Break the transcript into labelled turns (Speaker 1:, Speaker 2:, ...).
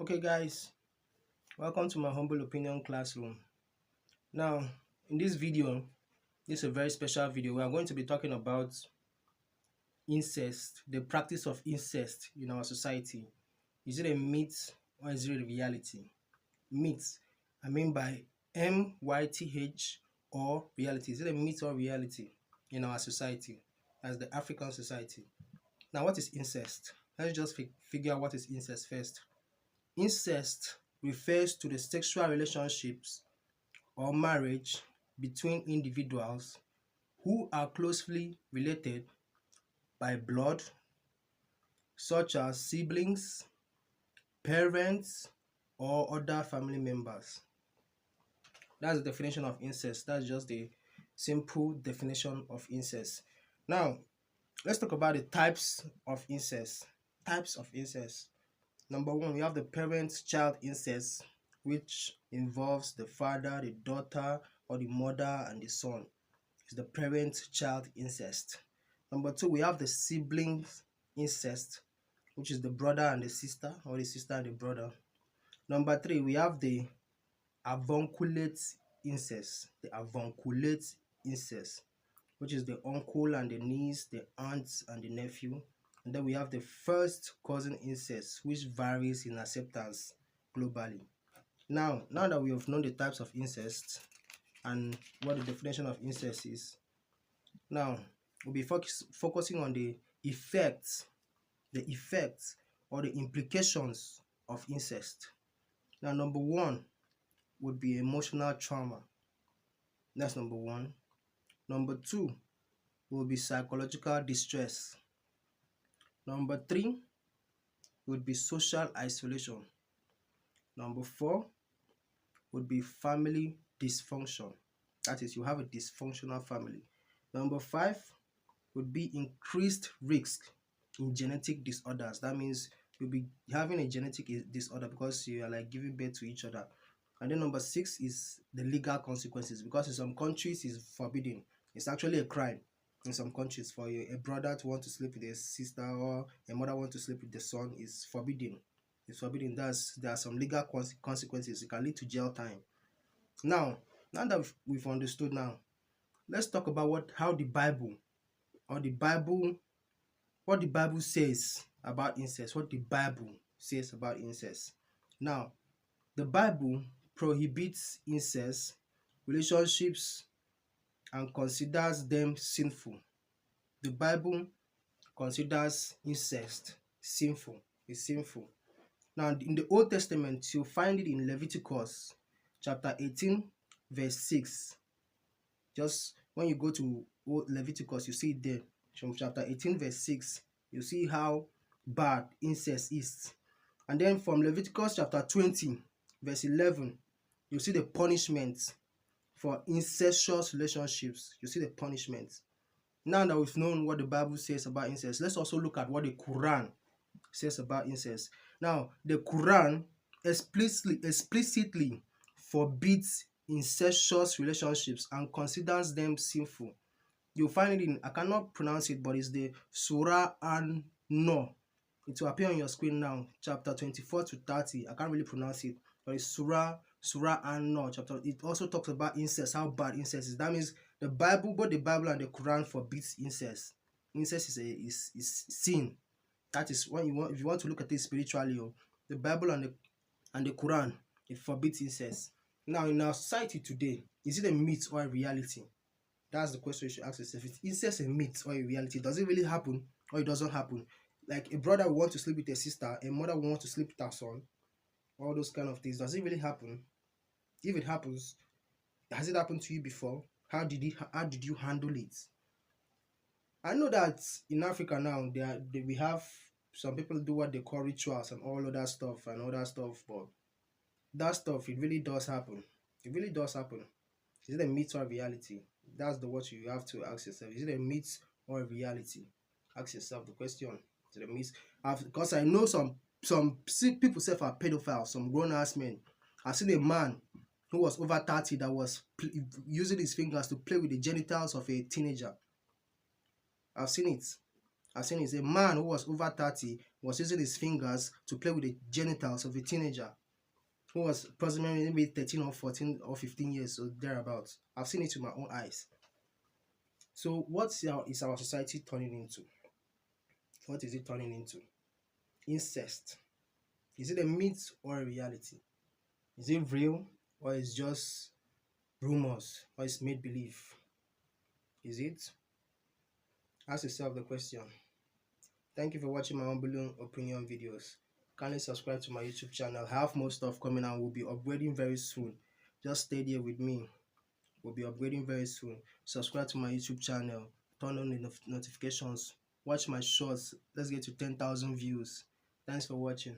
Speaker 1: Okay, guys, welcome to my humble opinion classroom. Now, in this video, this is a very special video. We are going to be talking about incest, the practice of incest in our society. Is it a myth or is it a reality? Myth, I mean by MYTH, or reality. Is it a myth or reality in our society, as the African society? Now, what is incest? Let's just figure out what is incest first. Incest refers to the sexual relationships or marriage between individuals who are closely related by blood, such as siblings, parents, or other family members. That's the definition of incest. That's just the simple definition of incest. Now, let's talk about the types of incest. Types of incest. Number one, we have the parent-child incest, which involves the father, the daughter, or the mother and the son. It's the parent-child incest. Number two, we have the siblings incest, which is the brother and the sister, or the sister and the brother. Number three, we have the avunculate incest. The avunculate incest, which is the uncle and the niece, the aunt and the nephew. And then we have the first cousin incest, which varies in acceptance globally. Now that we have known the types of incest and what the definition of incest is, now we'll be focusing on the effects or the implications of incest. Now, number one would be emotional trauma. That's number one. Number two will be psychological distress. Number three would be social isolation. Number four would be family dysfunction. That is, you have a dysfunctional family. Number five would be increased risk in genetic disorders. That means you'll be having a genetic disorder because you are like giving birth to each other. And then number six is the legal consequences, because in some countries it's forbidden. It's actually a crime in some countries for a brother to want to sleep with a sister, or a mother want to sleep with the son. Is forbidden. It's forbidden. There are some legal consequences. It can lead to jail time. Now that we've understood, now let's talk about what the Bible says about incest. What the Bible says about incest. Now, the Bible prohibits incest relationships and considers them sinful. The Bible considers incest sinful. It's sinful. Now, in the Old Testament, you'll find it in Leviticus chapter 18, verse 6. Just when you go to Leviticus, you see it there. From chapter 18, verse 6, you see how bad incest is. And then from Leviticus chapter 20, verse 11, you see the punishment for incestuous relationships. You see the punishment. Now that we've known what the Bible says about incest, let's also look at what the Quran says about incest. Now, the Quran explicitly forbids incestuous relationships and considers them sinful. You'll find it in, I cannot pronounce it, but it's the Surah An-Nur. It will appear on your screen now, chapter 24 to 30. I can't really pronounce it, but it's Surah An-Nur chapter. It also talks about incest, how bad incest is. That means the Bible, both the Bible and the Quran, forbids incest. Incest is sin. That is when if you want to look at it spiritually, the Bible and the Quran, it forbids incest. Now, in our society today, is it a myth or a reality? That's the question you should ask yourself. Is incest a myth or a reality? Does it really happen or it doesn't happen? Like a brother will want to sleep with a sister, a mother will want to sleep with her son, all those kind of things. Does it really happen? If it happens, has it happened to you before? How did you handle it? I know that in Africa now, we have some people do what they call rituals and all other stuff, but that stuff, it really does happen. It really does happen. Is it a myth or a reality? That's what you have to ask yourself. Is it a myth or a reality? Ask yourself the question. Is it a myth? Because I know some people say are pedophiles, some grown-ass men. I've seen a man who was over 30 that was using his fingers to play with the genitals of a teenager. I've seen it. I've seen is a man who was over 30 was using his fingers to play with the genitals of a teenager who was approximately maybe 13 or 14 or 15 years or thereabouts. I've seen it with my own eyes. So what is our society turning into? What is it turning into? Incest. Is it a myth or a reality? Is it real or is just rumors or is made believe? Is it? Ask yourself the question. Thank you for watching my humble opinion videos. Kindly subscribe to my YouTube channel. I have more stuff coming and we'll be upgrading very soon. Just stay there with me. We'll be upgrading very soon. Subscribe to my YouTube channel. Turn on the notifications. Watch my shorts. Let's get to 10,000 views. Thanks for watching.